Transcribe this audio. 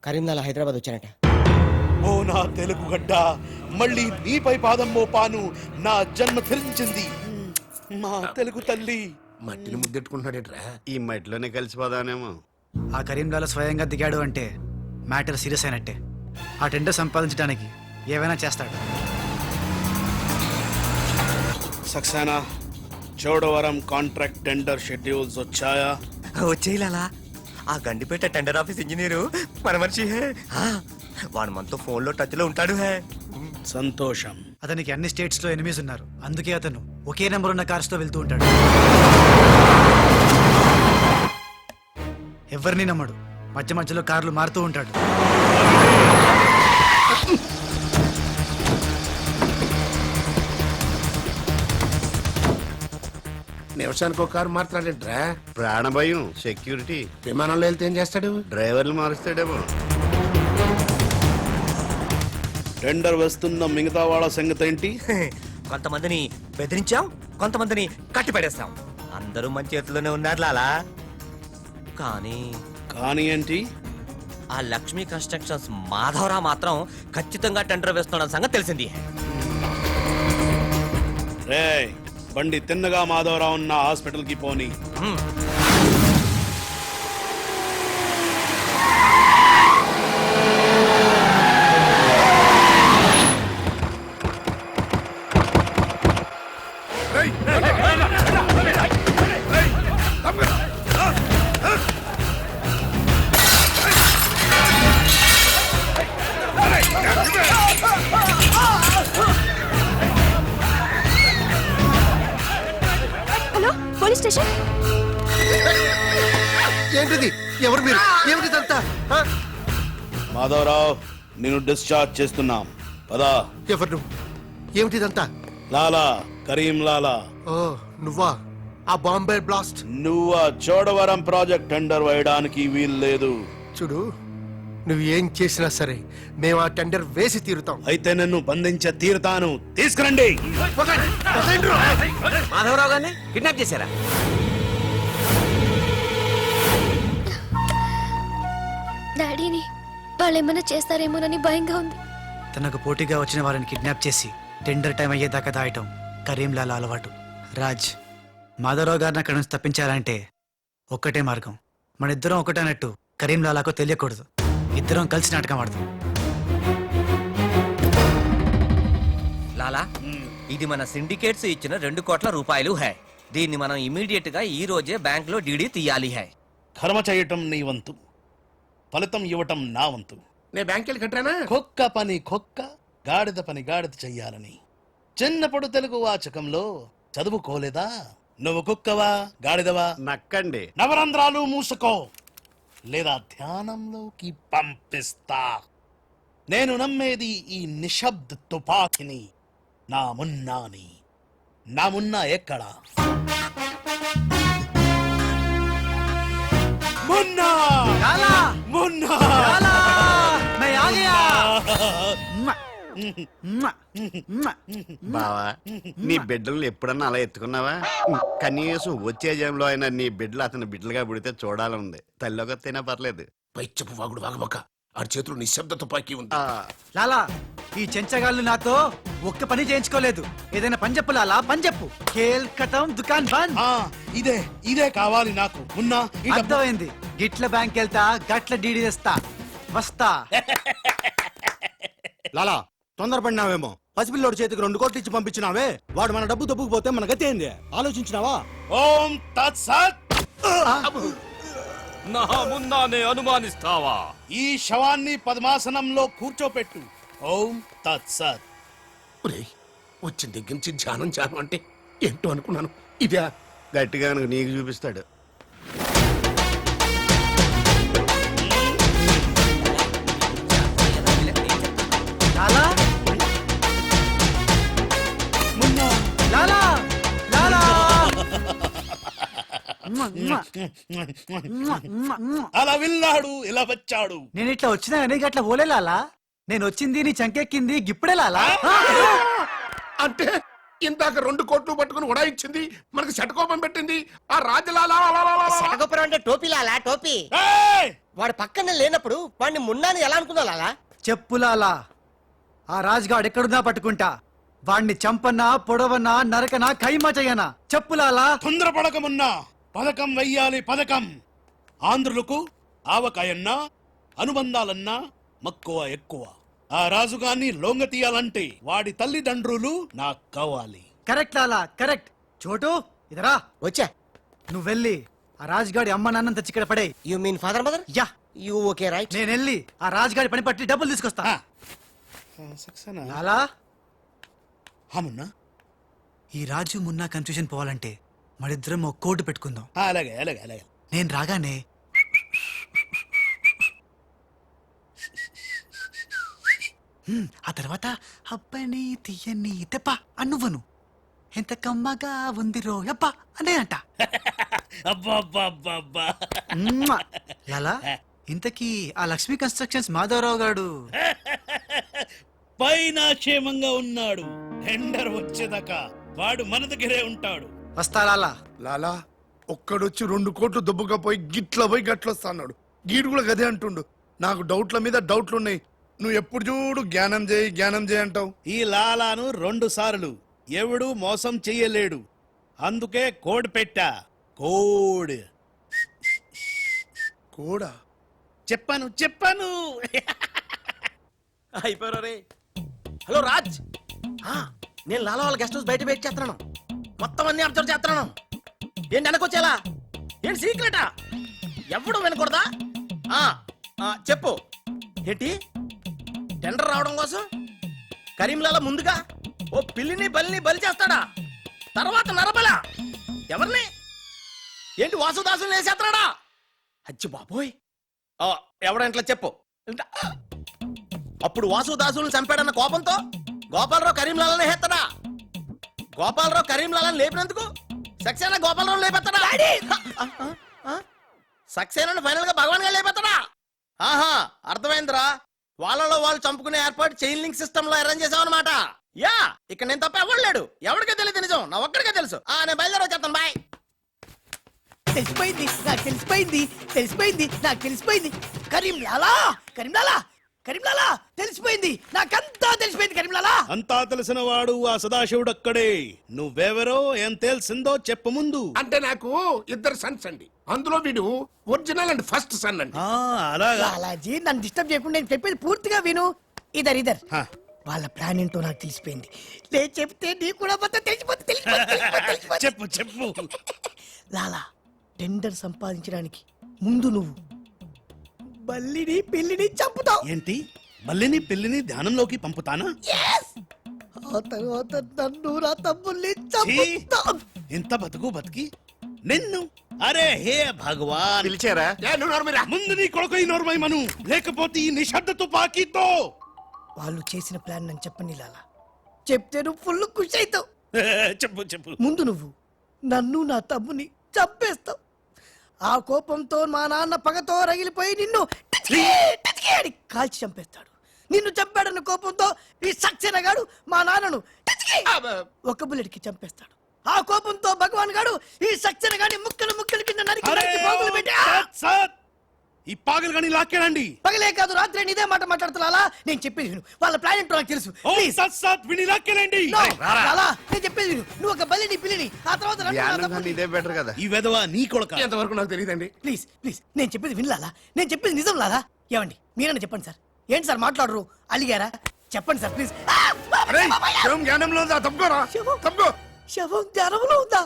కరీంనాలా హైదరాబాద్ వచ్చానట. ఓ నా తెలుగు గడ్డ, మళ్ళీ నీపై పాదం మోపాను. నా జన్మ ధరించింది మా తెలుగు తల్లి. మట్టిని ముద్దెట్టుకుంటున్నాడేట్రా? ఈ మట్టిలోనే కలిసిపోదానేమో. ఆ కరీంలాల స్వయంగా దిగాడు అంటే మ్యాటర్ సీరియస్ అయినట్టే. ఆ టెండర్ సంపాదించడానికి ఏవైనా చేస్తాడు. Saxena, Chodavaram contract tender schedules వచ్చాయా? వచ్చేయాలా? ఆ గండిపేట టెండర్ ఆఫీస్ ఇంజనీరు మన మనిషి హే. వాడు మనతో ఫోన్ లో టచ్ లో ఉంటాడు హే. సంతోషం. అతనికి అన్ని స్టేట్స్ లో ఎనిమీస్ ఉన్నారు. అందుకే అతను ఒకే నెంబర్ ఉన్న కార్స్ తో వెళ్తూ ఉంటాడు. ఎవరిని నమ్మడు. మధ్య మధ్యలో కార్లు మారుతూ ఉంటాడు. నిమిషానికి ఒక కారు మారుతాడేట్రా? ప్రాణభయం, సెక్యూరిటీ. విమానంలో వెళ్తే ఏం చేస్తాడు? డ్రైవర్లు మారుస్తాడేమో. టెండర్ వస్తున్న మిగతా వాళ్ళ సంగతి ఏంటి? కొంతమందిని బెదిరించాం, కొంతమందిని కట్టి పడేస్తాం. అందరూ మన చేతిలోనే ఉన్నారు లాలా. కానీ ఏంటి? ఆ లక్ష్మీ కన్స్ట్రక్షన్స్ మాధవరావు మాత్రం ఖచ్చితంగా టెండర్ వేస్తున్న సంగతి తెలిసింది. రే, బండి తిన్నగా మాధవరావు ఉన్న హాస్పిటల్ కి పోని. Hello, police station. ఏంటిది? ఎవరు మీరు? ఏమిటిదంతా? మాధవరావు, నేను డిశ్చార్జ్ చేస్తున్నాం. పదా. ఎవరు నువ్వు? ఏమిటిదంతా? లాలా, కరీం లాలా. ఓ నువ్వా? ఆ బాంబే బ్లాస్ట్. నువ్వు ఆ చోడవరం ప్రాజెక్ట్ టెండర్ వేయడానికి వీల్లేదు. చూడు, నువ్వు ఏం చేసినా సరే మేము ఆ టెండర్ వేసి తీరుతాం. అయితే నన్ను బంధించ తీరుతాను. తీసుకురండి. మాధవరావు గారిని కిడ్నాప్ చేశారా? డాడీని వాళ్ళు ఏమైనా చేస్తారేమోనని భయంగా ఉంది. తనకు పోటీగా వచ్చిన వారిని కిడ్నాప్ చేసి టెండర్ టైం అయ్యేదాకా దాయటం కరీంలాల అలవాటు. రాజ్, మాధవరావు గారిని అక్కడి నుంచి తప్పించాలంటే ఒక్కటే మార్గం. మన ఇద్దరం ఒకటన్నట్టు కరీంలాలాకు తెలియకూడదు. ఇద్దరం కలిసి నాటకం ఆడదాం. లాలా, ఇది మన సిండికేట్స్ ఇచ్చిన 2 కోట్ల రూపాయలు హై. దీన్ని మనం ఇమీడియట్ గా ఈ రోజే బ్యాంక్ లో డీడీ తీయాలి హై. కర్మ చేయటం నీ వంతు, ఫలితం ఇవ్వటం నా వంతు. నేను బ్యాంక్ వెళ్ళి కట్టానా? కుక్క పని కుక్క, గాడిద పని గాడిద చెయ్యాలని చిన్నప్పుడు తెలుగు వాచకంలో చదువుకోలేదా? నువ్వు కుక్కవా గాడిదవా? నక్కండి. నవరంధ్రాలు మూసుకో, లేదా ధ్యానంలోకి పంపిస్తా. నేను నమ్మేది ఈ నిశ్శబ్ద తుపాకిని, నా మున్నాని. నా మున్నా ఎక్కడా? మున్నా! మున్నా! బావా, నీ బిడ్డలను ఎప్పుడన్నా అలా ఎత్తుకున్నావా? కనీసం వచ్చే జంలో అయినా నీ బిడ్డలు అతని బిడ్డలుగా పుడితే చూడాలనుంది. తల్లికొత్తైనా పర్లేదు. పైచ్చపు వాగుడు వాగబక్క. ఆడి చేతులు నిశ్శబ్ద తుపాకీ ఉంది. లాలా, ఈ చెంచగాళ్ళు నాతో ఒక్క పని చేయించుకోలేదు. ఏదైనా పని చెప్పు లాలా, పని చెప్పు. ఖేల్ ఖతం, దుకాన్ బంద్. ఇదే కావాలి నాకు. మున్నా, ఈ డబ్బు- అర్థమైంది. గిట్ల బ్యాంక్ వెళ్తా, గట్ల డీడీ తెస్తా. వస్తా. లాలా, తొందరపడినావేమో. పసిపిల్లోడి చేతికి 2 కోట్లు ఇచ్చి పంపించినావే, వాడు మన డబ్బు దబ్బుకుపోతే మన గతి ఏంది? ఆలోచించినావా? ఓం తత్సత్. నా మున్నానే అనుమానిస్తావా? ఈ శవాన్ని పద్మాసనంలో కూర్చోపెట్టు. ఓం తత్సత్. ఒరేయ్, వచ్చిన దగ్గర నుంచి ధ్యానం ధ్యానం అంటే ఏంటో అనుకున్నాను. ఇదే గట్టిగా నీకు చూపిస్తాడు. లాలా, మున్నా, లాలా, లాలా. అలా వెళ్ళాడు, ఇలా వచ్చాడు. నేను ఇట్లా వచ్చినా కానీ గట్ల పోలే లాలా. నేను వచ్చింది నీ చంకెక్కింది గిప్పుడే లాలా. అంటే ఇందాక 2 కోట్లు పట్టుకుని ఉడాయించింది, మనకు శటకోపం పెట్టింది ఆ రాజలాలా. శటగోపురం అంటే టోపీ లాలా టోపీ. వాడు పక్కన లేనప్పుడు వాడిని మున్నాని ఎలా అనుకున్నా లాలా? చెప్పులాలా ఆ రాజ్గాడ్ ఎక్కడున్నా పట్టుకుంటా. వాణ్ణి చంపన్నా, పొడవన్నా, నరకనా, ఖైమా చెయ్యనా. చెప్పులాలా. తొందరపడకమున్నా పథకం వెయ్యాలి పథకం. ఆంధ్రులకు ఆవకాయన్నా అనుబంధాలన్నా మక్కువ ఎక్కువ. ఆ రాజుగాన్ని లొంగ తీయాలంటే వాడి తల్లిదండ్రులు నాకు కావాలి. కరెక్ట్ లాలా, కరెక్ట్. చోటు ఇదరా, వచ్చా. నువ్వు వెళ్ళి ఆ రాజ్గాడి అమ్మ నాన్న తెచ్చి ఇక్కడ పడే. You mean father mother? Yeah, you okay right. నేను వెళ్ళి ఆ రాజ్గాడి పని పట్టి డబ్బులు తీసుకొస్తా. లాలా, మున్నా ఈ రాజు మున్నా కన్ఫ్యూజన్ పోవాలంటే మరిద్దరం ఒక కోడ్ పెట్టుకుందాం. అలాగే అలాగే అలాగే. నేను రాగానే ఆ తర్వాత అబ్బని తీయని తెప్ప అన్నువ్వను. ఎంత కమ్మగా ఉంది రో యప్ప అనే అంట. అబ్బా అబ్బా అబ్బా అబ్బా. మ్మ్. లాలా, ఇంతకీ ఆ లక్ష్మీ కన్స్ట్రక్షన్స్ మాధవరావు గారు పైన క్షేమంగా ఉన్నాడు. టెండర్ వచ్చేదాకా వాడు మన దగ్గరే ఉంటాడు. వస్తా లాలా. లాలా ఒక్కడొచ్చి 2 కోట్లు దుబ్బకపోయి గిట్ల పోయి గట్లొస్తాడు. గీడు కూడా గదే అంటుండు. నాకు డౌట్ల మీద డౌట్లున్నాయి. నువ్వు ఎప్పుడు చూడు జ్ఞానం చేయి అంటావు. ఈ లాలాను 2 సార్లు ఎవడు మోసం చెయ్యలేడు. అందుకే కోడ్ పెట్టా. కోడ్ కూడా చెప్పాను. అయిపోయారు రే. హలో రాజ్, నేను లాలా వాళ్ళ గెస్ట్ హౌస్ బయట వెయిట్ చేస్తున్నాను. మొత్తం అన్ని అబ్జర్వ్ చేస్తున్నాను. ఏంటి వెనకొచ్చేలా? ఏంటి సీక్రెటా? ఎవడు వినకూడదా? చెప్పు. ఏంటి టెండర్ రావడం కోసం కరీంలాలా ముందుగా ఓ పిల్లిని బలిని బలి చేస్తాడా? తర్వాత నరబల ఎవరిని? ఏంటి వాసుదాసుని వేసేస్తాడా? అచ్చి బాబోయ్, ఎవడంట్లా చెప్పు. అప్పుడు వాసుదాసుని చంపాడన్న కోపంతో గోపాలరావు కరీంలాలని హేస్తాడా? గోపాలరావు కరీంలాలని లేపినందుకు సక్సేనా గోపాలరావు లేపెత్తాడా? సక్సేనాను ఫైనల్ గా భగవాన్ గా లేపెత్తాడా? ఆహా, అర్థమైందిరా. వాళ్ళలో వాళ్ళు చంపుకునే ఏర్పాటు చైన్ లింక్ సిస్టమ్ లో అరేంజ్ చేసామన్నమాట. యా, ఇక్కడ నేను తప్ప ఎవడు లేడు. ఎవరికే తెలియదు నిజం, నా ఒక్కడికే తెలుసు. నేను బయలుదేరి వచ్చేస్తాను. బాయ్. తెలిసిపోయింది నాకు, తెలిసిపోయింది. కరీంలాలా తెలిసిపోయింది, నాకంతా తెలిసిపోయింది. కరీంలాలా అంతా తెలిసిన వాడు ఆ సదాశివుడు అక్కడే. నువ్వెవరో ఏం తెలిసిందో చెప్పు ముందు. అంటే నాకు 2 సన్స్ అండి. అందులో వీడు ఒరిజినల్ అండ్ ఫస్ట్ సన్ అండి. అలాగా. లాలాజీ, నన్ను డిస్టర్బ్ చేయకుండా నేను చెప్పేది పూర్తిగా విను. ఇదర్ వాళ్ళ ప్లాన్ ఏంటో నాకు తెలిసిపోయింది. నేను చెప్తే నీకు కూడా మొత్తం తెలిసిపోతుంది. చెప్పు. లాలా, టెండర్ సంపాదించడానికి ముందు నువ్వు బల్లిని పిల్లిని చంపుతావు. ఏంటి, మల్లిని పిల్లిని ధ్యానంలోకి పంపుతానా? ఆ తర్వాత నన్ను నా తమ్ముల్ని ఛీ! చంపుతావు. ఇంత బతికి నిన్ను. అరే హే భగవాన్, పిలిచారా? ముందు నీ కొడుకు నోర్మై మను, లేకపోతే ఈ నిశ్శబ్ద తుపాకీతో. వాళ్ళు చేసిన ప్లాన్ నన్ను చెప్పండి లాలా. చెప్తే నువ్వు ఫుల్ ఖుషి అవుతావు. చెప్పు. ముందు నువ్వు నన్ను నా తమ్ముని చంపేస్తావు. ఆ కోపంతో మా నాన్న పగతో రగిలిపోయి నిన్ను టిచ్కి అని కాల్చి చంపేస్తాడు. నిన్ను చంపాడన్న కోపంతో ఈ సక్సేనా గాడు మా నాన్నను టిచ్కి ఒక బుల్లెట్కి చంపేస్తాడు. ఆ కోపంతో భగవాన్ గాడు ఈ సక్సేనా గాని ముక్కలు కింద నరికి పోగులు పెట్టి ఈ పాగలు కానీ లాక్కేనండి. పగలే కాదు రాత్రి ఇదే మాట మాట్లాడుతున్నా. నేను చెప్పేది విను. వాళ్ళ ప్లాన్ ఏంటో నాకు తెలుసు. విని లాక్కేనండి. నేను చెప్పేది విను. నువ్వు ఒక బలిని పిల్లిని, ఆ తర్వాత నన్ను నా తమ్ముడిని. ఇదే బెటర్ కదా. ఈ వెధవ నీ కొడుక. ఎంతవరకు నాకు తెలియదండి. ప్లీజ్ నేను చెప్పేది వినలాలా? నేను చెప్పేది నిజం లాలా. ఏమండి మీరన్నా చెప్పండి సార్. ఏంటి సార్ మాట్లాడరు? అలిగారా? చెప్పండి సార్ ప్లీజ్. జ్ఞానంలో తప్పుకోరా. శవం జ్ఞానంలో ఉందా?